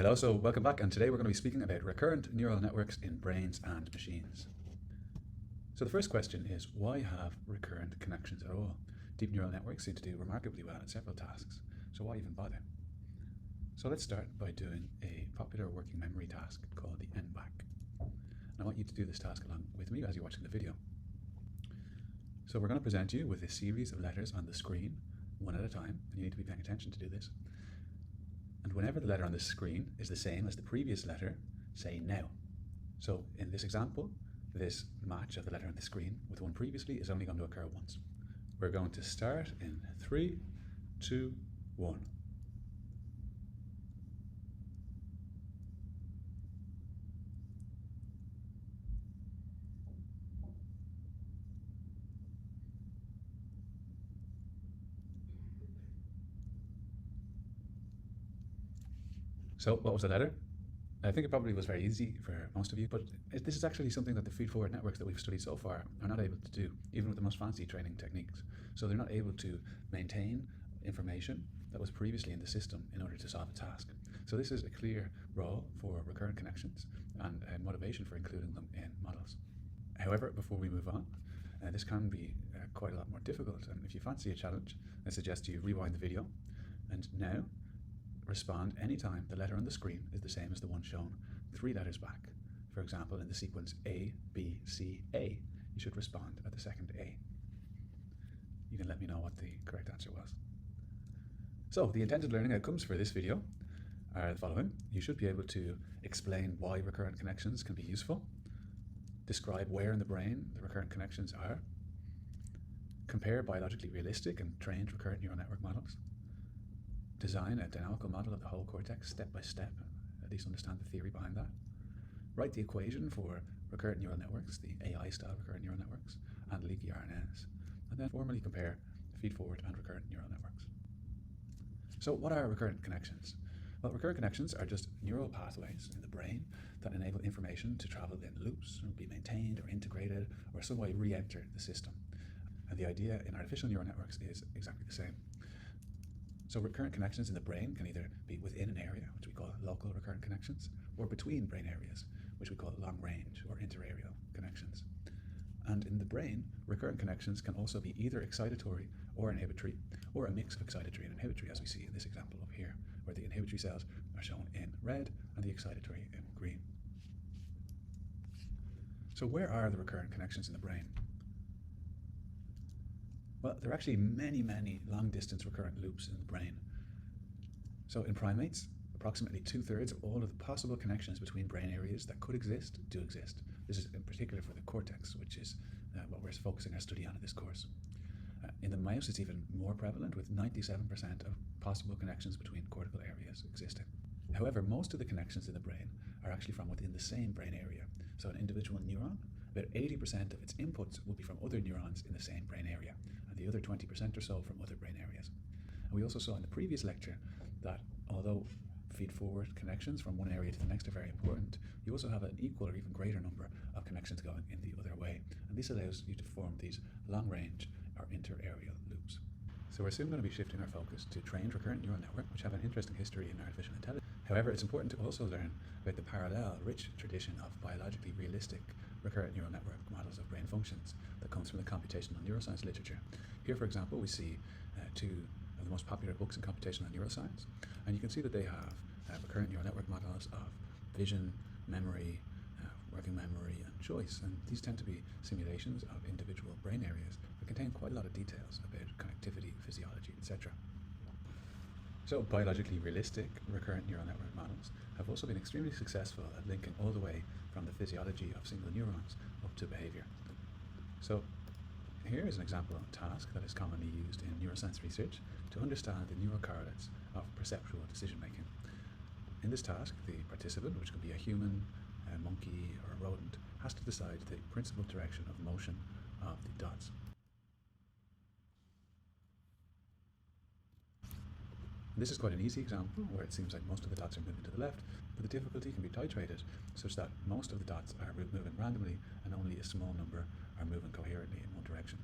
Hello, so welcome back, and today we're going to be speaking about recurrent neural networks in brains and machines. So the first question is, why have recurrent connections at all? Deep neural networks seem to do remarkably well at several tasks, so why even bother? So let's start by doing a popular working memory task called the NBAC. And I want you to do this task along with me as you're watching the video. So we're going to present you with a series of letters on the screen, one at a time, and you need to be paying attention to do this. And whenever the letter on the screen is the same as the previous letter, say now. So in this example, this match of the letter on the screen with one previously is only going to occur once. We're going to start in 3, 2, 1. So what was the letter? I think it probably was very easy for most of you, but this is actually something that the feed-forward networks that we've studied so far are not able to do, even with the most fancy training techniques. So they're not able to maintain information that was previously in the system in order to solve a task. So this is a clear role for recurrent connections and a motivation for including them in models. However, before we move on, this can be quite a lot more difficult, and if you fancy a challenge, I suggest you rewind the video and now respond anytime the letter on the screen is the same as the one shown 3 letters back. For example, in the sequence A, B, C, A, you should respond at the second A. You can let me know what the correct answer was. So the intended learning outcomes for this video are the following. You should be able to explain why recurrent connections can be useful, describe where in the brain the recurrent connections are, compare biologically realistic and trained recurrent neural network models, design a dynamical model of the whole cortex step by step, at least understand the theory behind that, write the equation for recurrent neural networks, the AI-style recurrent neural networks, and leaky RNNs, and then formally compare feed-forward and recurrent neural networks. So what are recurrent connections? Well, recurrent connections are just neural pathways in the brain that enable information to travel in loops, or be maintained or integrated, or some way re-enter the system. And the idea in artificial neural networks is exactly the same. So recurrent connections in the brain can either be within an area, which we call local recurrent connections, or between brain areas, which we call long-range or interareal connections. And in the brain, recurrent connections can also be either excitatory or inhibitory, or a mix of excitatory and inhibitory, as we see in this example over here, where the inhibitory cells are shown in red and the excitatory in green. So where are the recurrent connections in the brain? Well, there are actually many long-distance recurrent loops in the brain. So in primates, approximately 2/3 of all of the possible connections between brain areas that could exist do exist. This is in particular for the cortex, which is what we're focusing our study on in this course. In the mouse, it's even more prevalent, with 97% of possible connections between cortical areas existing. However, most of the connections in the brain are actually from within the same brain area. So an individual neuron, about 80% of its inputs will be from other neurons in the same brain area, and the other 20% or so from other brain areas. And we also saw in the previous lecture that although feed-forward connections from one area to the next are very important, you also have an equal or even greater number of connections going in the other way. And this allows you to form these long-range or interareal loops. So we're soon going to be shifting our focus to trained recurrent neural network, which have an interesting history in artificial intelligence. However, it's important to also learn about the parallel, rich tradition of biologically realistic recurrent neural network models of brain functions that comes from the computational neuroscience literature. Here, for example, we see 2 of the most popular books in computational neuroscience, and you can see that they have recurrent neural network models of vision, memory, working memory, and choice, and these tend to be simulations of individual brain areas that contain quite a lot of details about connectivity, physiology, etc. So biologically realistic recurrent neural network models have also been extremely successful at linking all the way from the physiology of single neurons up to behavior. So here is an example of a task that is commonly used in neuroscience research to understand the neural correlates of perceptual decision making. In this task, the participant, which could be a human, a monkey, or a rodent, has to decide the principal direction of motion of the dots. This is quite an easy example where it seems like most of the dots are moving to the left, but the difficulty can be titrated such that most of the dots are moving randomly and only a small number are moving coherently in one direction.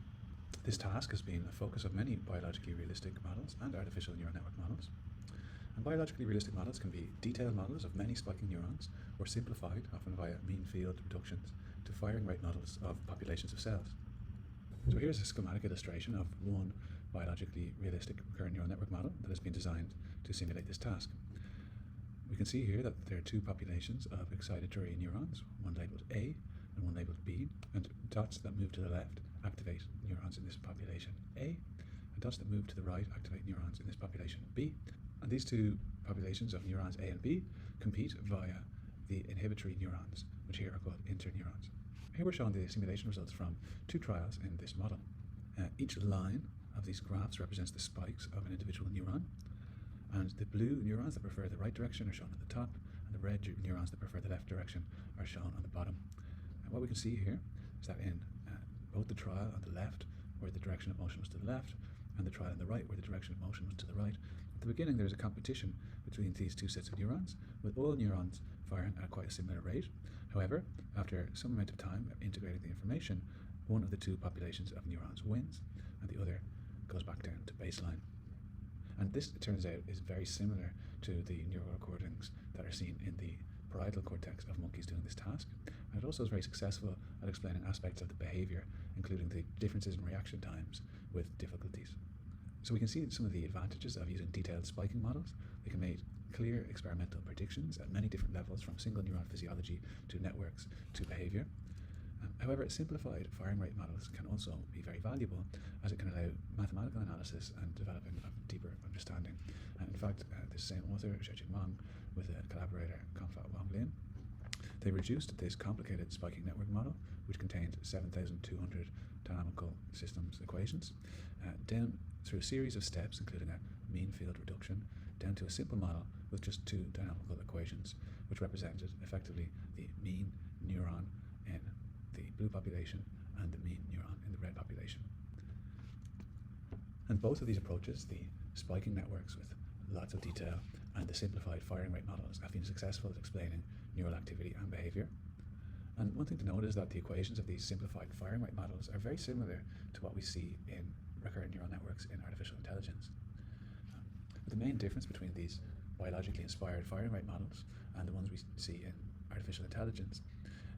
This task has been a focus of many biologically realistic models and artificial neural network models. And biologically realistic models can be detailed models of many spiking neurons, or simplified, often via mean field reductions, to firing rate models of populations of cells. So here's a schematic illustration of one biologically realistic recurrent neural network model that has been designed to simulate this task. We can see here that there are two populations of excitatory neurons, one labeled A and one labeled B, and dots that move to the left activate neurons in this population A, and dots that move to the right activate neurons in this population B. And these two populations of neurons A and B compete via the inhibitory neurons, which here are called interneurons. Here we're showing the simulation results from two trials in this model. Each line of these graphs represents the spikes of an individual neuron, and the blue neurons that prefer the right direction are shown at the top, and the red neurons that prefer the left direction are shown on the bottom. And what we can see here is that in both the trial on the left, where the direction of motion was to the left, and the trial on the right, where the direction of motion was to the right, at the beginning there's a competition between these two sets of neurons, with all neurons firing at quite a similar rate. However, after some amount of time integrating the information, one of the two populations of neurons wins, and the other goes back down to baseline. And this, it turns out, is very similar to the neural recordings that are seen in the parietal cortex of monkeys doing this task. And it also is very successful at explaining aspects of the behavior, including the differences in reaction times with difficulties. So we can see some of the advantages of using detailed spiking models. They can make clear experimental predictions at many different levels, from single neuron physiology to networks to behavior. However, simplified firing rate models can also be very valuable, as it can allow mathematical analysis and developing a deeper understanding. And in fact, this same author, Xiaojing Wang, with a collaborator, Confat Wang Lin, they reduced this complicated spiking network model, which contained 7,200 dynamical systems equations, down through a series of steps, including a mean field reduction, down to a simple model with just two dynamical equations, which represented effectively the mean neuron in the blue population and the mean neuron in the red population. And both of these approaches, the spiking networks with lots of detail and the simplified firing rate models, have been successful at explaining neural activity and behavior. And one thing to note is that the equations of these simplified firing rate models are very similar to what we see in recurrent neural networks in artificial intelligence. But the main difference between these biologically inspired firing rate models and the ones we see in artificial intelligence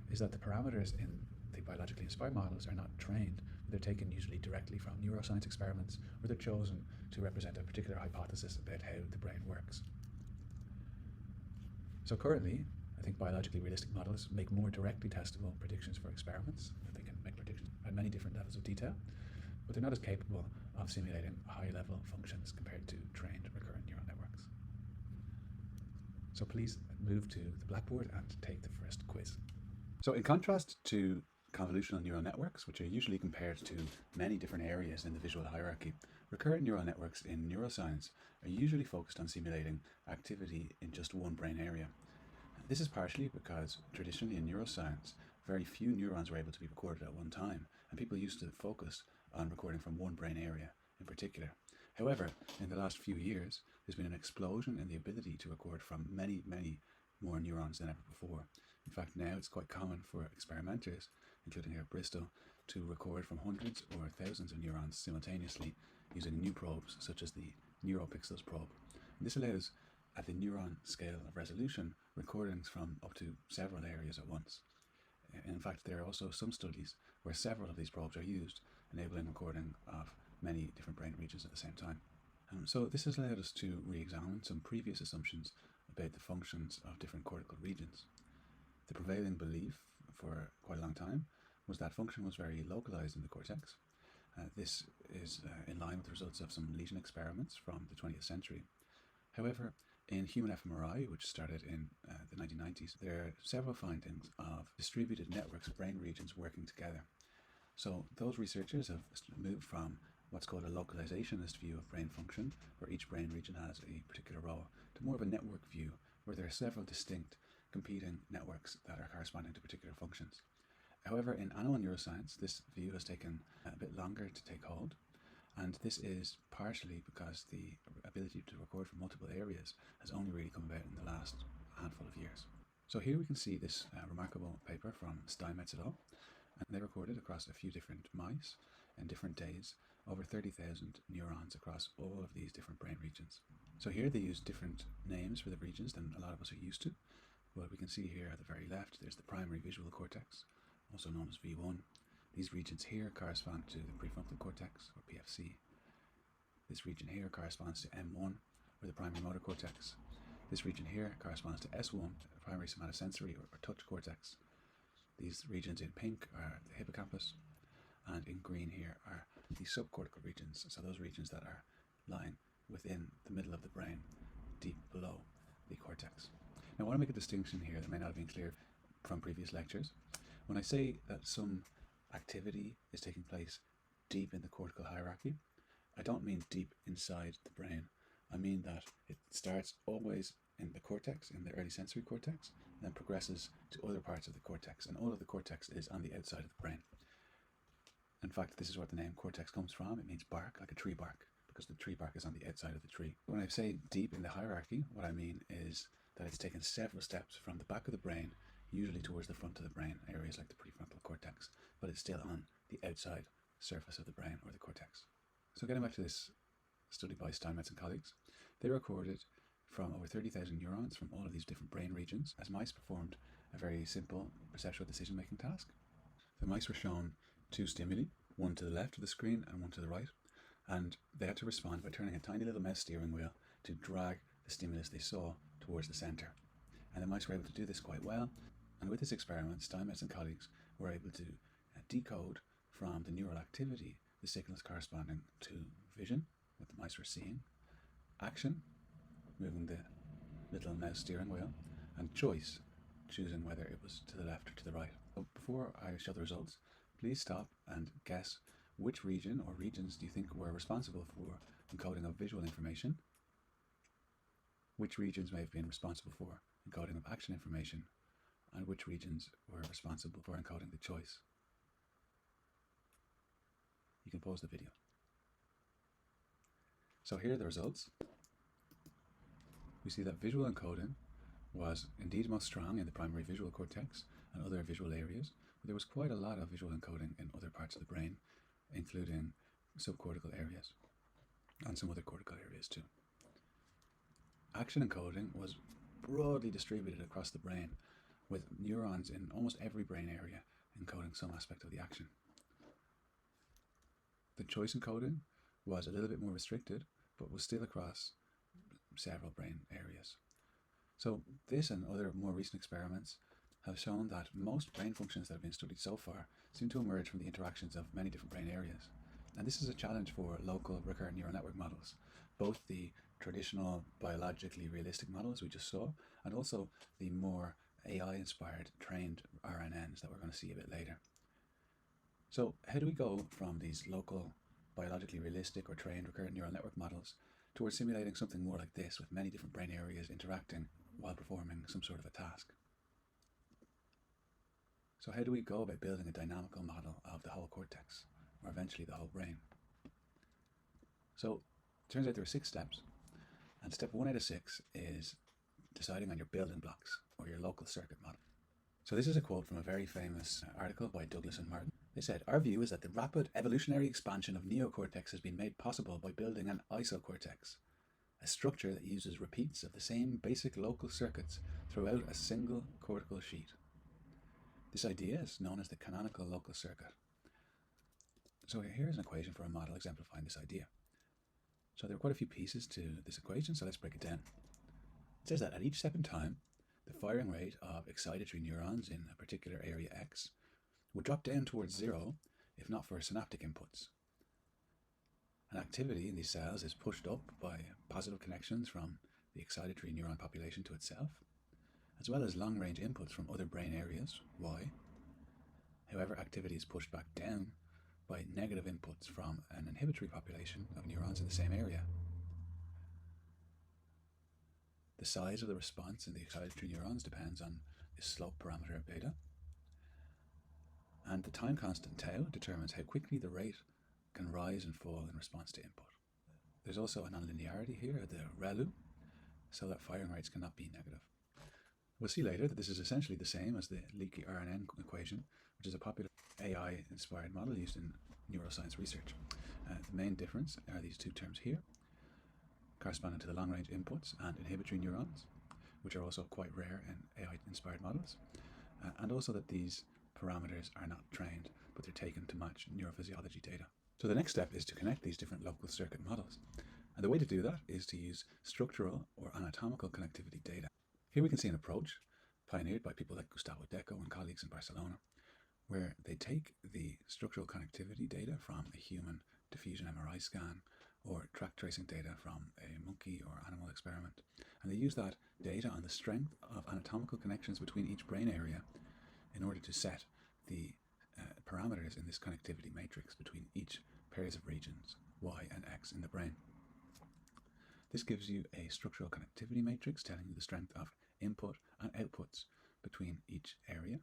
is that the parameters in the biologically inspired models are not trained. They're taken usually directly from neuroscience experiments, or they're chosen to represent a particular hypothesis about how the brain works. So currently, I think biologically realistic models make more directly testable predictions for experiments. They can make predictions at many different levels of detail, but they're not as capable of simulating high-level functions compared to trained recurrent neural networks. So please move to the blackboard and take the first quiz. So in contrast to convolutional neural networks, which are usually compared to many different areas in the visual hierarchy, recurrent neural networks in neuroscience are usually focused on simulating activity in just one brain area. This is partially because traditionally in neuroscience, very few neurons were able to be recorded at one time, and people used to focus on recording from one brain area in particular. However, in the last few years, there's been an explosion in the ability to record from many, many more neurons than ever before. In fact, now it's quite common for experimenters, including here at Bristol, to record from hundreds or thousands of neurons simultaneously using new probes such as the NeuroPixels probe. And this allows, at the neuron scale of resolution, recordings from up to several areas at once. In fact, there are also some studies where several of these probes are used, enabling recording of many different brain regions at the same time. So this has allowed us to re-examine some previous assumptions about the functions of different cortical regions. The prevailing belief for quite a long time was that function was very localized in the cortex. This is in line with the results of some lesion experiments from the 20th century. However, in human fMRI, which started in the 1990s, there are several findings of distributed networks of brain regions working together. So those researchers have moved from what's called a localizationist view of brain function, where each brain region has a particular role, to more of a network view, where there are several distinct competing networks that are corresponding to particular functions. However, in animal neuroscience, this view has taken a bit longer to take hold, and this is partially because the ability to record from multiple areas has only really come about in the last handful of years. So here we can see this remarkable paper from Steinmetz et al. And they recorded across a few different mice in different days over 30,000 neurons across all of these different brain regions. So here they use different names for the regions than a lot of us are used to. But we can see here at the very left, there's the primary visual cortex, also known as V1. These regions here correspond to the prefrontal cortex, or PFC. This region here corresponds to M1, or the primary motor cortex. This region here corresponds to S1, the primary somatosensory or touch cortex. These regions in pink are the hippocampus, and in green here are the subcortical regions, so those regions that are lying within the middle of the brain, deep below the cortex. Now I want to make a distinction here that may not have been clear from previous lectures. When I say that some activity is taking place deep in the cortical hierarchy, I don't mean deep inside the brain. I mean that it starts always in the cortex, in the early sensory cortex, and then progresses to other parts of the cortex, and all of the cortex is on the outside of the brain. In fact, this is where the name cortex comes from. It means bark, like a tree bark, because the tree bark is on the outside of the tree. When I say deep in the hierarchy, what I mean is that it's taken several steps from the back of the brain, usually towards the front of the brain, areas like the prefrontal cortex, but it's still on the outside surface of the brain, or the cortex. So getting back to this study by Steinmetz and colleagues, they recorded from over 30,000 neurons from all of these different brain regions as mice performed a very simple perceptual decision-making task. The mice were shown two stimuli, one to the left of the screen and one to the right, and they had to respond by turning a tiny little mouse steering wheel to drag the stimulus they saw towards the center. And the mice were able to do this quite well, and with this experiment, Steinmetz and colleagues were able to decode from the neural activity the signals corresponding to vision, what the mice were seeing, action, moving the little mouse steering wheel, and choice, choosing whether it was to the left or to the right. But before I show the results, please stop and guess which region or regions do you think were responsible for encoding of visual information, which regions may have been responsible for encoding of action information, and which regions were responsible for encoding the choice. You can pause the video. So here are the results. We see that visual encoding was indeed most strong in the primary visual cortex and other visual areas, but there was quite a lot of visual encoding in other parts of the brain, including subcortical areas and some other cortical areas too. Action encoding was broadly distributed across the brain, with neurons in almost every brain area encoding some aspect of the action. The choice encoding was a little bit more restricted, but was still across several brain areas. So this and other more recent experiments have shown that most brain functions that have been studied so far seem to emerge from the interactions of many different brain areas. And this is a challenge for local recurrent neural network models, both the traditional biologically realistic models we just saw, and also the more AI-inspired trained RNNs that we're going to see a bit later. So how do we go from these local, biologically realistic or trained recurrent neural network models towards simulating something more like this with many different brain areas interacting while performing some sort of a task? So how do we go about building a dynamical model of the whole cortex, or eventually the whole brain? So it turns out there are 6 steps, and step 1 out of 6 is deciding on your building blocks, or your local circuit model. So this is a quote from a very famous article by Douglas and Martin. They said, "Our view is that the rapid evolutionary expansion of neocortex has been made possible by building an isocortex, a structure that uses repeats of the same basic local circuits throughout a single cortical sheet. This idea is known as the canonical local circuit." So here's an equation for a model exemplifying this idea. So there are quite a few pieces to this equation, so let's break it down. It says that at each step in time, the firing rate of excitatory neurons in a particular area X would drop down towards 0 if not for synaptic inputs. An activity in these cells is pushed up by positive connections from the excitatory neuron population to itself, as well as long-range inputs from other brain areas, Y. However, activity is pushed back down by negative inputs from an inhibitory population of neurons in the same area. The size of the response in the excitatory neurons depends on the slope parameter beta, and the time constant tau determines how quickly the rate can rise and fall in response to input. There's also a nonlinearity here, the ReLU, so that firing rates cannot be negative. We'll see later that this is essentially the same as the leaky RNN equation, which is a popular AI-inspired model used in neuroscience research. The main difference are these two terms here. corresponding to the long-range inputs and inhibitory neurons, which are also quite rare in AI-inspired models, and also that these parameters are not trained, but they're taken to match neurophysiology data. So the next step is to connect these different local circuit models. And the way to do that is to use structural or anatomical connectivity data. Here we can see an approach pioneered by people like Gustavo Deco and colleagues in Barcelona, where they take the structural connectivity data from a human diffusion MRI scan or track tracing data from a monkey or animal experiment, and they use that data on the strength of anatomical connections between each brain area in order to set the parameters in this connectivity matrix between each pairs of regions, Y and X in the brain. This gives you a structural connectivity matrix telling you the strength of input and outputs between each area.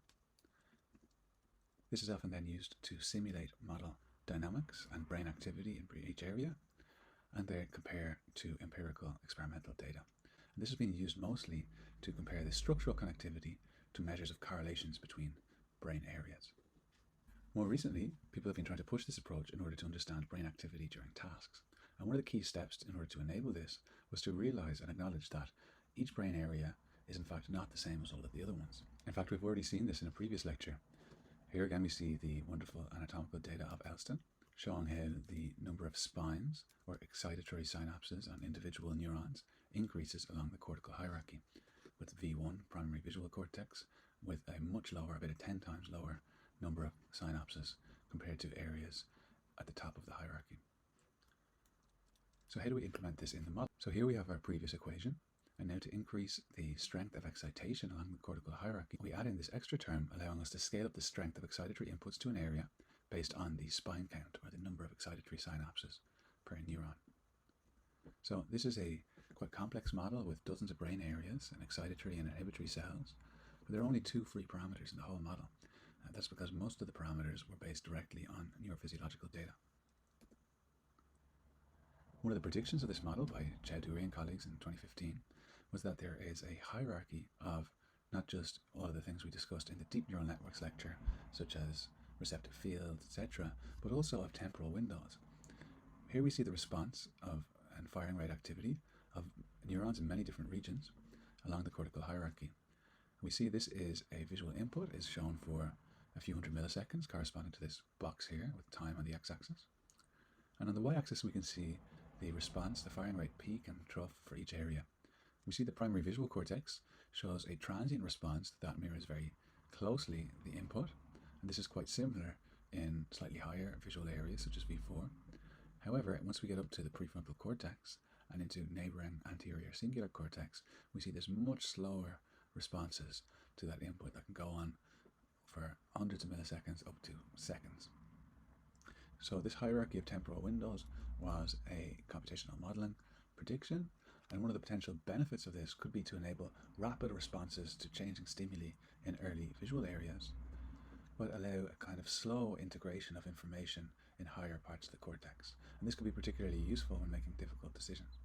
This is often then used to simulate model dynamics and brain activity in each area, and they compare to empirical experimental data. And this has been used mostly to compare the structural connectivity to measures of correlations between brain areas. More recently, people have been trying to push this approach in order to understand brain activity during tasks. And one of the key steps in order to enable this was to realize and acknowledge that each brain area is in fact not the same as all of the other ones. In fact, we've already seen this in a previous lecture. Here again we see the wonderful anatomical data of Elston, showing how the number of spines or excitatory synapses on individual neurons increases along the cortical hierarchy, with V1 primary visual cortex with a much lower, about a 10 times lower number of synapses compared to areas at the top of the hierarchy. So how do we implement this in the model? So here we have our previous equation, and now to increase the strength of excitation along the cortical hierarchy, we add in this extra term allowing us to scale up the strength of excitatory inputs to an area based on the spine count, or the number of excitatory synapses per neuron. So this is a quite complex model with dozens of brain areas and excitatory and inhibitory cells, but there are only 2 free parameters in the whole model. That's because most of the parameters were based directly on neurophysiological data. One of the predictions of this model by Chowdhury and colleagues in 2015 was that there is a hierarchy of not just all of the things we discussed in the deep neural networks lecture, such as receptive fields, etc., but also of temporal windows. Here we see the response of and firing rate activity of neurons in many different regions along the cortical hierarchy. We see this is a visual input is shown for a few hundred milliseconds, corresponding to this box here with time on the x-axis. And on the y-axis we can see the response, the firing rate peak and trough for each area. We see the primary visual cortex shows a transient response that mirrors very closely the input, and this is quite similar in slightly higher visual areas such as V4. However, once we get up to the prefrontal cortex and into neighboring anterior cingulate cortex, we see this much slower responses to that input that can go on for hundreds of milliseconds up to seconds. So this hierarchy of temporal windows was a computational modeling prediction, and one of the potential benefits of this could be to enable rapid responses to changing stimuli in early visual areas, but allow a kind of slow integration of information in higher parts of the cortex. And this could be particularly useful when making difficult decisions.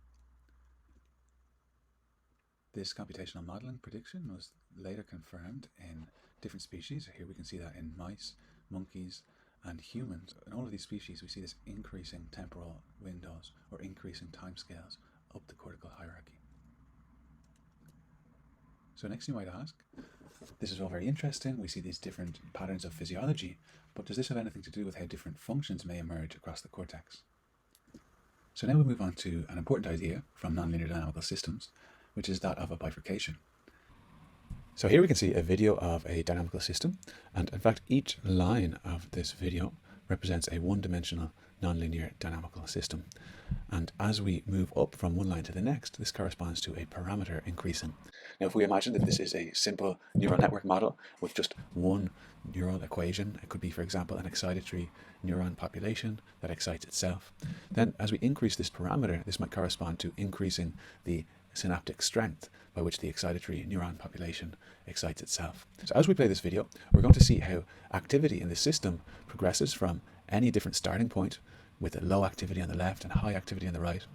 This computational modeling prediction was later confirmed in different species. Here we can see that in mice, monkeys, and humans. In all of these species, we see this increasing temporal windows or increasing timescales up the cortical hierarchy. So next you might ask, this is all very interesting. We see these different patterns of physiology, but does this have anything to do with how different functions may emerge across the cortex? So now we move on to an important idea from nonlinear dynamical systems, which is that of a bifurcation. So here we can see a video of a dynamical system, and in fact each line of this video represents a one-dimensional nonlinear dynamical system. And as we move up from one line to the next, this corresponds to a parameter increasing. Now if we imagine that this is a simple neural network model with just one neural equation, it could be, for example, an excitatory neuron population that excites itself, then as we increase this parameter, this might correspond to increasing the synaptic strength by which the excitatory neuron population excites itself. So as we play this video, we're going to see how activity in the system progresses from any different starting point with a low activity on the left and high activity on the right.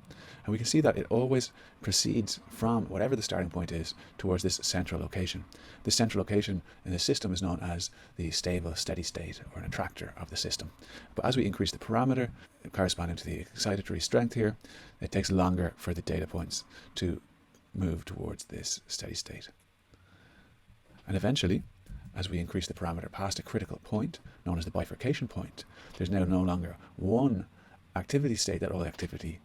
And we can see that it always proceeds from whatever the starting point is towards this central location. This central location in the system is known as the stable steady state, or an attractor of the system. But as we increase the parameter corresponding to the excitatory strength here, it takes longer for the data points to move towards this steady state. And eventually, as we increase the parameter past a critical point, known as the bifurcation point, there's now no longer one activity state that all activity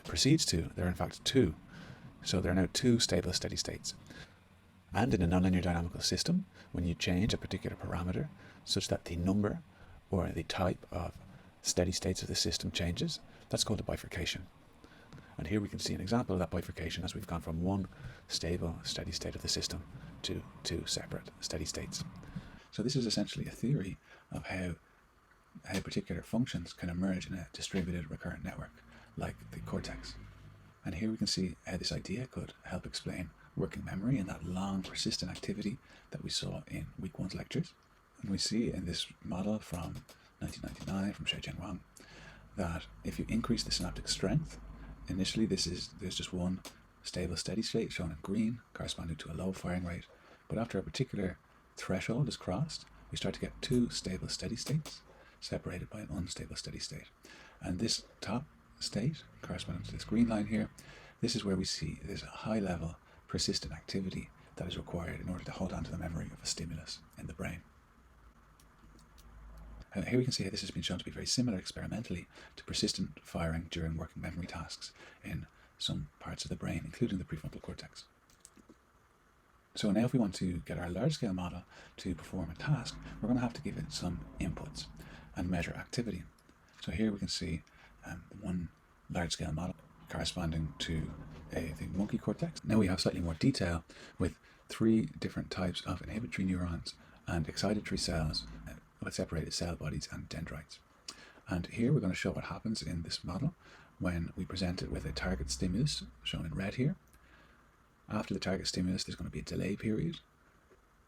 proceeds to. There are in fact two. So there are now two stable steady states. And in a nonlinear dynamical system, when you change a particular parameter such that the number or the type of steady states of the system changes, that's called a bifurcation. And here we can see an example of that bifurcation as we've gone from one stable steady state of the system to two separate steady states. So this is essentially a theory of how particular functions can emerge in a distributed recurrent network like the cortex. And here we can see how this idea could help explain working memory and that long persistent activity that we saw in week 1's lectures. And we see in this model from 1999 from Shao-Jian Wang that if you increase the synaptic strength, initially there's just one stable steady state shown in green corresponding to a low firing rate, but after a particular threshold is crossed, we start to get two stable steady states separated by an unstable steady state. And this top state corresponding to this green line here, this is where we see there's a high level persistent activity that is required in order to hold on to the memory of a stimulus in the brain. And here we can see how this has been shown to be very similar experimentally to persistent firing during working memory tasks in some parts of the brain, including the prefrontal cortex. So now if we want to get our large-scale model to perform a task, we're going to have to give it some inputs and measure activity. So here we can see one large-scale model corresponding to the monkey cortex. Now we have slightly more detail with three different types of inhibitory neurons and excitatory cells with separated cell bodies and dendrites. And here we're going to show what happens in this model when we present it with a target stimulus shown in red here. After the target stimulus, there's going to be a delay period.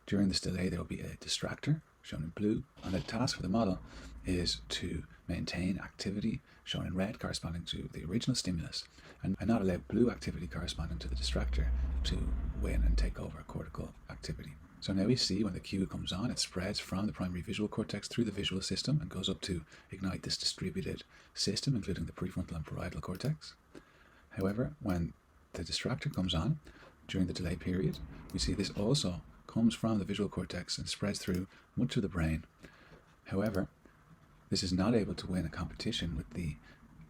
During this delay, there will be a distractor shown in blue, and the task for the model is to maintain activity shown in red corresponding to the original stimulus and not allow blue activity corresponding to the distractor to win and take over cortical activity. So now we see when the cue comes on, it spreads from the primary visual cortex through the visual system and goes up to ignite this distributed system, including the prefrontal and parietal cortex. However, when the distractor comes on during the delay period, we see this also comes from the visual cortex and spreads through much of the brain. However, this is not able to win a competition with the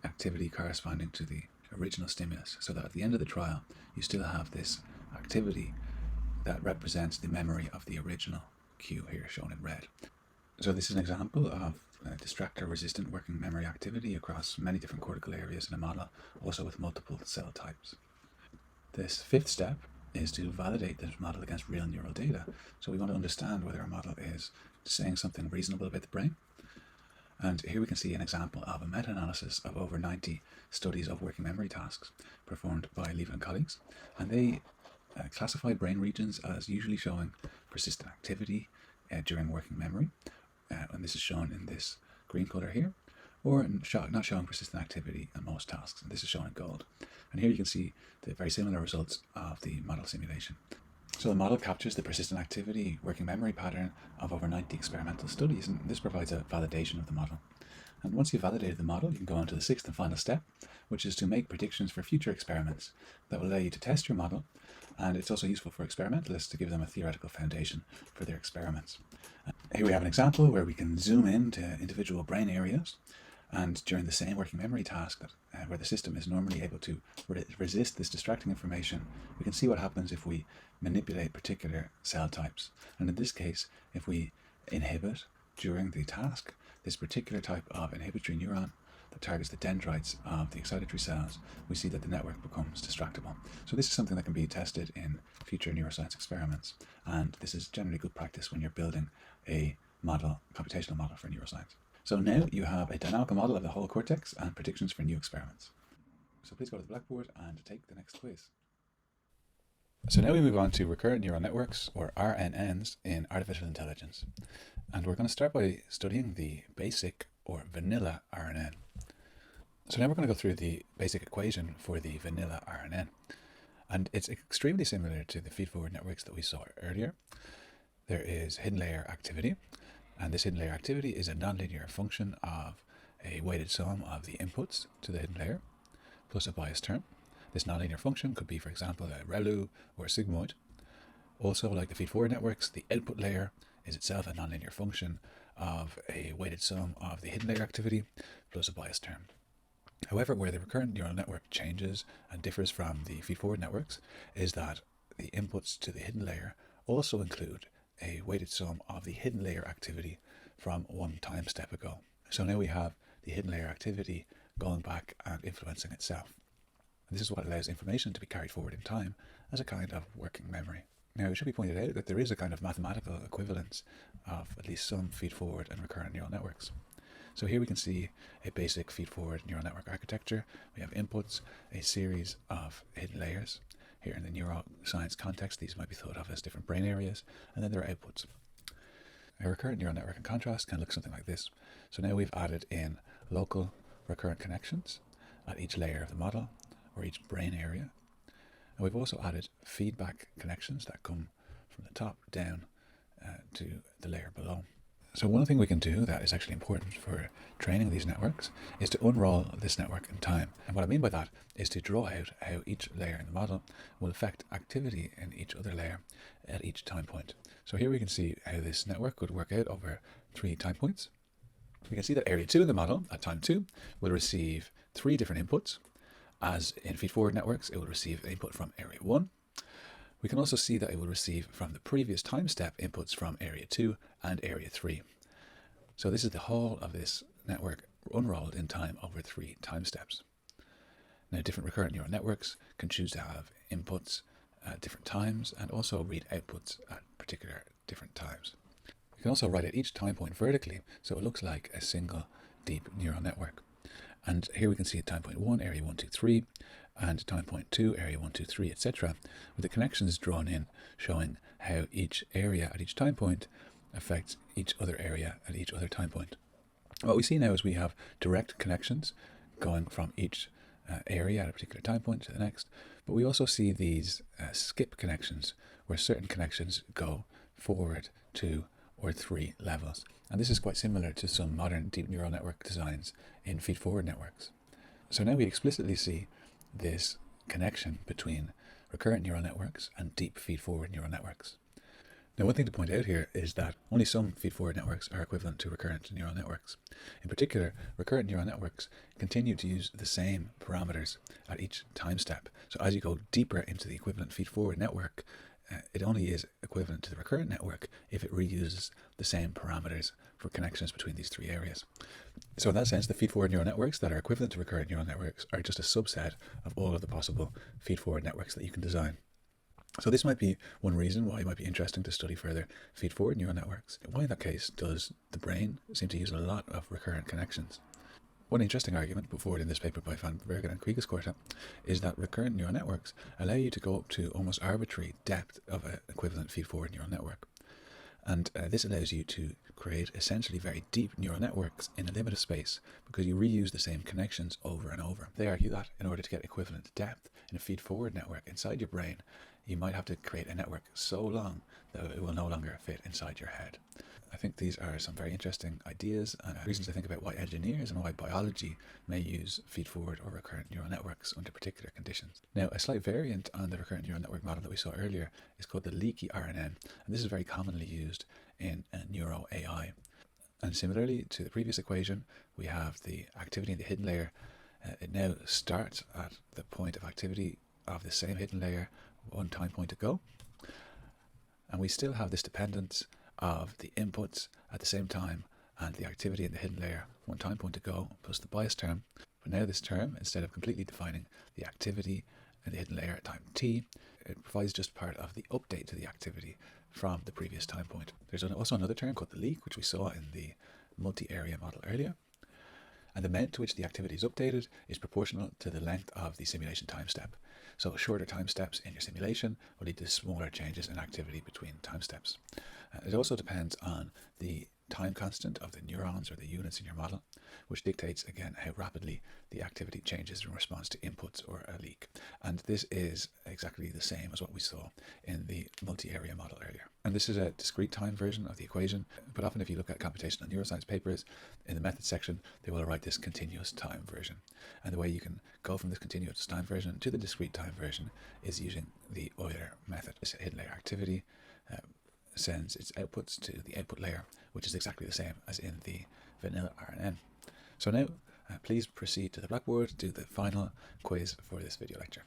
activity corresponding to the original stimulus, so that at the end of the trial, you still have this activity that represents the memory of the original cue here shown in red. So this is an example of distractor-resistant working memory activity across many different cortical areas in a model, also with multiple cell types. This fifth step is to validate this model against real neural data. So we want to understand whether our model is saying something reasonable about the brain. And here we can see an example of a meta-analysis of over 90 studies of working memory tasks performed by Leva and colleagues. And they classified brain regions as usually showing persistent activity during working memory. And this is shown in this green color here, or not showing persistent activity in most tasks. And this is shown in gold. And here you can see the very similar results of the model simulation. So the model captures the persistent activity working memory pattern of over 90 experimental studies, and this provides a validation of the model. And once you've validated the model, you can go on to the sixth and final step, which is to make predictions for future experiments that will allow you to test your model. And it's also useful for experimentalists to give them a theoretical foundation for their experiments. Here we have an example where we can zoom in to individual brain areas, and during the same working memory task where the system is normally able to resist this distracting information, we can see what happens if we manipulate particular cell types. And in this case, if we inhibit during the task this particular type of inhibitory neuron that targets the dendrites of the excitatory cells, we see that the network becomes distractible. So this is something that can be tested in future neuroscience experiments, and this is generally good practice when you're building a computational model for neuroscience. So now you have a dynamical model of the whole cortex and predictions for new experiments. So please go to the blackboard and take the next quiz. So now we move on to recurrent neural networks, or RNNs, in artificial intelligence. And we're going to start by studying the basic or vanilla RNN. So now we're going to go through the basic equation for the vanilla RNN. And it's extremely similar to the feed-forward networks that we saw earlier. There is hidden layer activity, and this hidden layer activity is a nonlinear function of a weighted sum of the inputs to the hidden layer plus a bias term. This nonlinear function could be, for example, a ReLU or a sigmoid. Also, like the feed-forward networks, the output layer is itself a nonlinear function of a weighted sum of the hidden layer activity plus a bias term. However, where the recurrent neural network changes and differs from the feed-forward networks is that the inputs to the hidden layer also include a weighted sum of the hidden layer activity from one time step ago. So now we have the hidden layer activity going back and influencing itself. And this is what allows information to be carried forward in time as a kind of working memory. Now, it should be pointed out that there is a kind of mathematical equivalence of at least some feed-forward and recurrent neural networks. So here we can see a basic feed-forward neural network architecture. We have inputs, a series of hidden layers. Here in the neuroscience context, these might be thought of as different brain areas, and then there are outputs. A recurrent neural network, in contrast, can look something like this. So now we've added in local recurrent connections at each layer of the model, or each brain area. And we've also added feedback connections that come from the top down to the layer below. So one thing we can do that is actually important for training these networks is to unroll this network in time. And what I mean by that is to draw out how each layer in the model will affect activity in each other layer at each time point. So here we can see how this network would work out over 3 time points. We can see that area 2 in the model at time 2 will receive 3 different inputs. As in feed-forward networks, it will receive input from area 1. We can also see that it will receive from the previous time step inputs from area 2 and area 3. So this is the whole of this network unrolled in time over 3 time steps. Now, different recurrent neural networks can choose to have inputs at different times and also read outputs at particular different times. You can also write at each time point vertically, so it looks like a single deep neural network. And here we can see at time point 1, area 1, 2, 3, and time point 2, area 1, 2, 3, etc., with the connections drawn in showing how each area at each time point affects each other area at each other time point. What we see now is we have direct connections going from each area at a particular time point to the next, but we also see these skip connections where certain connections go forward 2 or 3 levels. And this is quite similar to some modern deep neural network designs in feed-forward networks. So now we explicitly see this connection between recurrent neural networks and deep feed-forward neural networks. Now, one thing to point out here is that only some feed-forward networks are equivalent to recurrent neural networks. In particular, recurrent neural networks continue to use the same parameters at each time step. So as you go deeper into the equivalent feed-forward network, it only is equivalent to the recurrent network if it reuses the same parameters for connections between these 3 areas. So in that sense, the feed-forward neural networks that are equivalent to recurrent neural networks are just a subset of all of the possible feed-forward networks that you can design. So this might be one reason why it might be interesting to study further feed-forward neural networks. Why in that case does the brain seem to use a lot of recurrent connections? One interesting argument put forward in this paper by Van Bergen and Kriegeskorte is that recurrent neural networks allow you to go up to almost arbitrary depth of an equivalent feed-forward neural network. And this allows you to create essentially very deep neural networks in a limited space because you reuse the same connections over and over. They argue that in order to get equivalent depth in a feed-forward network inside your brain, you might have to create a network so long that it will no longer fit inside your head. I think these are some very interesting ideas and reasons to think about why engineers and why biology may use feed-forward or recurrent neural networks under particular conditions. Now, a slight variant on the recurrent neural network model that we saw earlier is called the leaky RNN, and this is very commonly used in neuro AI. And similarly to the previous equation, we have the activity in the hidden layer. It now starts at the point of activity of the same hidden layer one time point ago, and we still have this dependence of the inputs at the same time and the activity in the hidden layer one time point ago plus the bias term. But now this term, instead of completely defining the activity in the hidden layer at time t, it provides just part of the update to the activity from the previous time point. There's also another term called the leak, which we saw in the multi-area model earlier. And the amount to which the activity is updated is proportional to the length of the simulation time step. So shorter time steps in your simulation will lead to smaller changes in activity between time steps. It also depends on the time constant of the neurons or the units in your model, which dictates again how rapidly the activity changes in response to inputs or a leak. And this is exactly the same as what we saw in the multi-area model earlier. And this is a discrete time version of the equation, but often if you look at computational neuroscience papers, in the methods section, they will write this continuous time version. And the way you can go from this continuous time version to the discrete time version is using the Euler method. This hidden layer activity sends its outputs to the output layer, which is exactly the same as in the vanilla RNN. So now, please proceed to the blackboard to do the final quiz for this video lecture.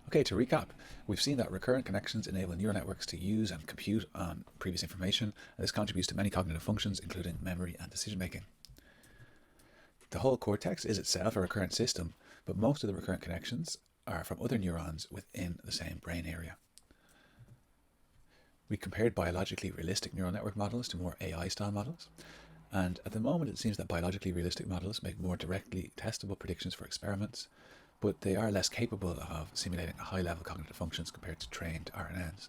Okay, to recap, we've seen that recurrent connections enable neural networks to use and compute on previous information, and this contributes to many cognitive functions, including memory and decision making. The whole cortex is itself a recurrent system, but most of the recurrent connections are from other neurons within the same brain area. We compared biologically realistic neural network models to more AI-style models, and at the moment it seems that biologically realistic models make more directly testable predictions for experiments, but they are less capable of simulating high-level cognitive functions compared to trained RNNs.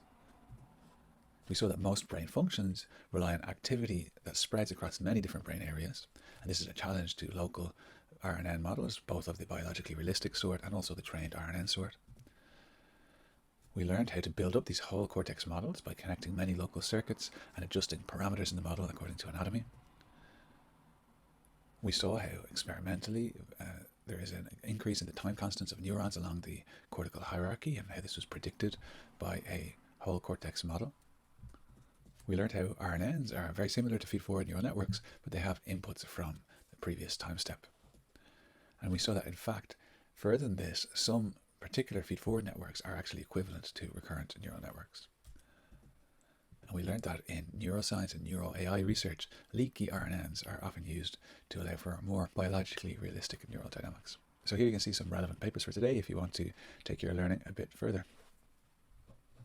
We saw that most brain functions rely on activity that spreads across many different brain areas, and this is a challenge to local RNN models, both of the biologically realistic sort and also the trained RNN sort. We learned how to build up these whole cortex models by connecting many local circuits and adjusting parameters in the model according to anatomy. We saw how experimentally there is an increase in the time constants of neurons along the cortical hierarchy and how this was predicted by a whole cortex model. We learned how RNNs are very similar to feed-forward neural networks, but they have inputs from the previous time step. And we saw that, in fact, further than this, some particular feed-forward networks are actually equivalent to recurrent neural networks. And we learned that in neuroscience and neuro AI research, leaky RNNs are often used to allow for more biologically realistic neural dynamics. So here you can see some relevant papers for today if you want to take your learning a bit further.